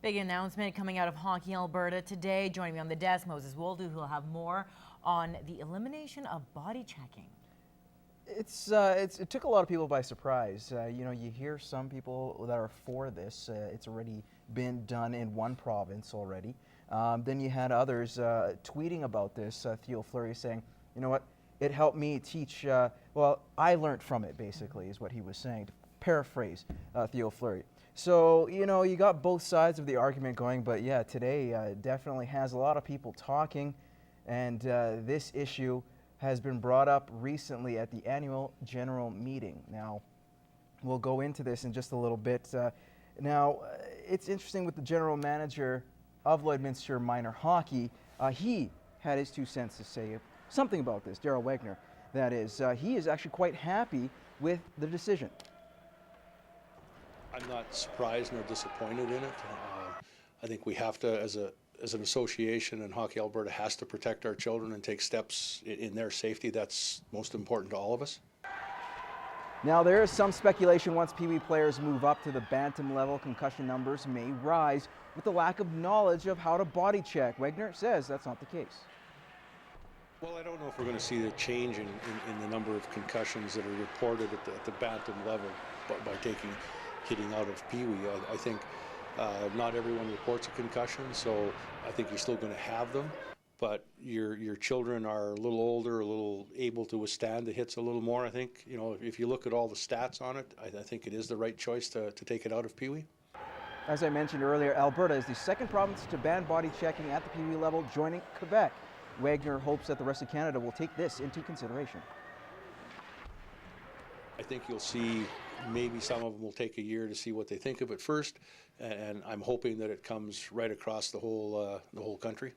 Big announcement coming out of Hockey Alberta today. Joining me on the desk, Moses Woldu, who will have more on the elimination of body checking. It took a lot of people by surprise. You know, you hear some people that are for this. It's already been done in one province already. Then you had others tweeting about this. Theo Fleury saying, you know what, it helped me teach, well, I learned from it, basically, is what he was saying, to paraphrase Theo Fleury. So, you know, you got both sides of the argument going, but yeah, today definitely has a lot of people talking, and this issue has been brought up recently at the annual general meeting. Now, we'll go into this in just a little bit. Now, it's interesting with the general manager of Lloydminster Minor Hockey. He had his 2 cents to say something about this, Daryl Wagner. That is, he is actually quite happy with the decision. I'm not surprised nor disappointed in it. I think we have to, as an association, and Hockey Alberta has to protect our children and take steps in their safety. That's most important to all of us. Now, there is some speculation once Pee Wee players move up to the bantam level, concussion numbers may rise with the lack of knowledge of how to body check. Wagner says that's not the case. Well, I don't know if we're going to see a change in the number of concussions that are reported at the bantam level by hitting out of Pee Wee. I think not everyone reports a concussion, so I think you're still going to have them. But your children are a little older, a little able to withstand the hits a little more. I think, you know, if you look at all the stats on it, I think it is the right choice to take it out of Pee Wee. As I mentioned earlier, Alberta is the second province to ban body checking at the Pee Wee level, joining Quebec. Wagner hopes that the rest of Canada will take this into consideration. I think you'll see maybe some of them will take a year to see what they think of it first, and I'm hoping that it comes right across the whole country.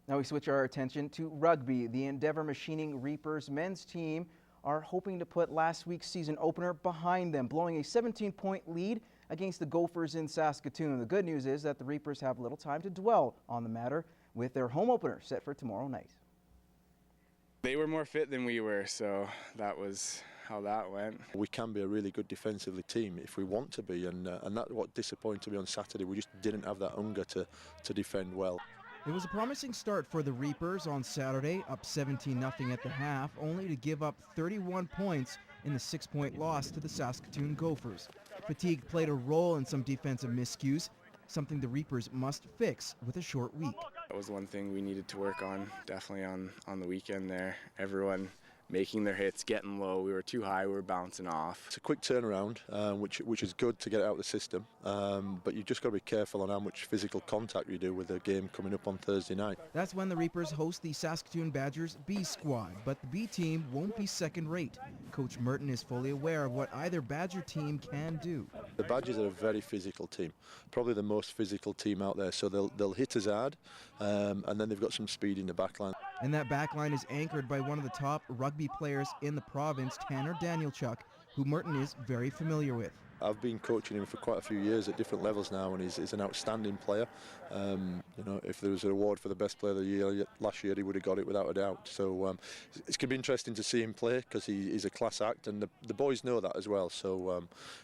Now we switch our attention to rugby. The Endeavour Machining Reapers men's team are hoping to put last week's season opener behind them, blowing a 17-point lead against the Gophers in Saskatoon. The good news is that the Reapers have little time to dwell on the matter, with their home opener set for tomorrow night. They were more fit than we were, so that was how that went. We can be a really good defensively team if we want to be, and that's what disappointed me on Saturday. We just didn't have that hunger to defend well. It was a promising start for the Reapers on Saturday, up 17-0 at the half, only to give up 31 points in the 6-point loss to the Saskatoon Gophers. Fatigue played a role in some defensive miscues, something the Reapers must fix with a short week. That was one thing we needed to work on, definitely on the weekend there. Everyone making their hits, getting low. We were too high, we were bouncing off. It's a quick turnaround, which is good to get it out of the system, but you've just got to be careful on how much physical contact you do with the game coming up on Thursday night. That's when the Reapers host the Saskatoon Badgers B squad, but the B team won't be second-rate. Coach Merton is fully aware of what either Badger team can do. The Badgers are a very physical team, probably the most physical team out there, so they'll hit us hard, and then they've got some speed in the back line. And that back line is anchored by one of the top rugby players in the province, Tanner Danielchuk, who Merton is very familiar with. I've been coaching him for quite a few years at different levels now, and he's an outstanding player. You know, if there was an award for the best player of the year last year, he would have got it without a doubt. So it's going to be interesting to see him play because he's a class act, and the boys know that as well. So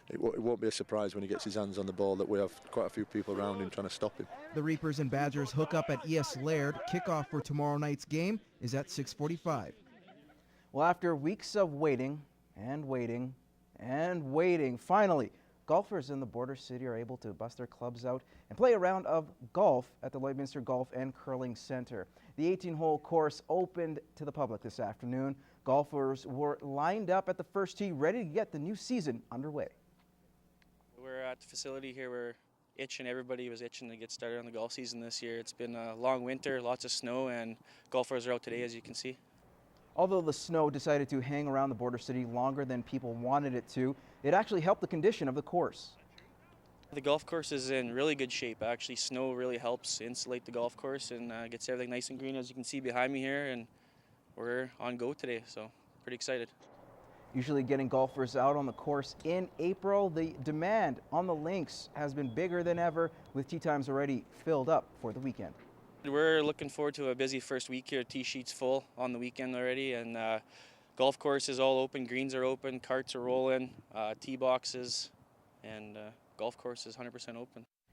it won't be a surprise when he gets his hands on the ball that we have quite a few people around him trying to stop him. The Reapers and Badgers hook up at ES Laird. Kickoff for tomorrow night's game is at 6:45. Well, after weeks of waiting and waiting and waiting, finally, golfers in the border city are able to bust their clubs out and play a round of golf at the Lloydminster Golf and Curling Center. The 18-hole course opened to the public this afternoon. Golfers were lined up at the first tee, ready to get the new season underway. We're at the facility here. We're itching. Everybody was itching to get started on the golf season this year. It's been a long winter, lots of snow, and golfers are out today, as you can see. Although the snow decided to hang around the border city longer than people wanted it to, it actually helped the condition of the course. The golf course is in really good shape. Actually, snow really helps insulate the golf course and gets everything nice and green, as you can see behind me here, and we're on go today, so pretty excited. Usually getting golfers out on the course in April, the demand on the links has been bigger than ever, with tee times already filled up for the weekend. We're looking forward to a busy first week here. Tee sheets full on the weekend already, and golf course is all open. Greens are open, carts are rolling, tee boxes, and golf course is 100% open.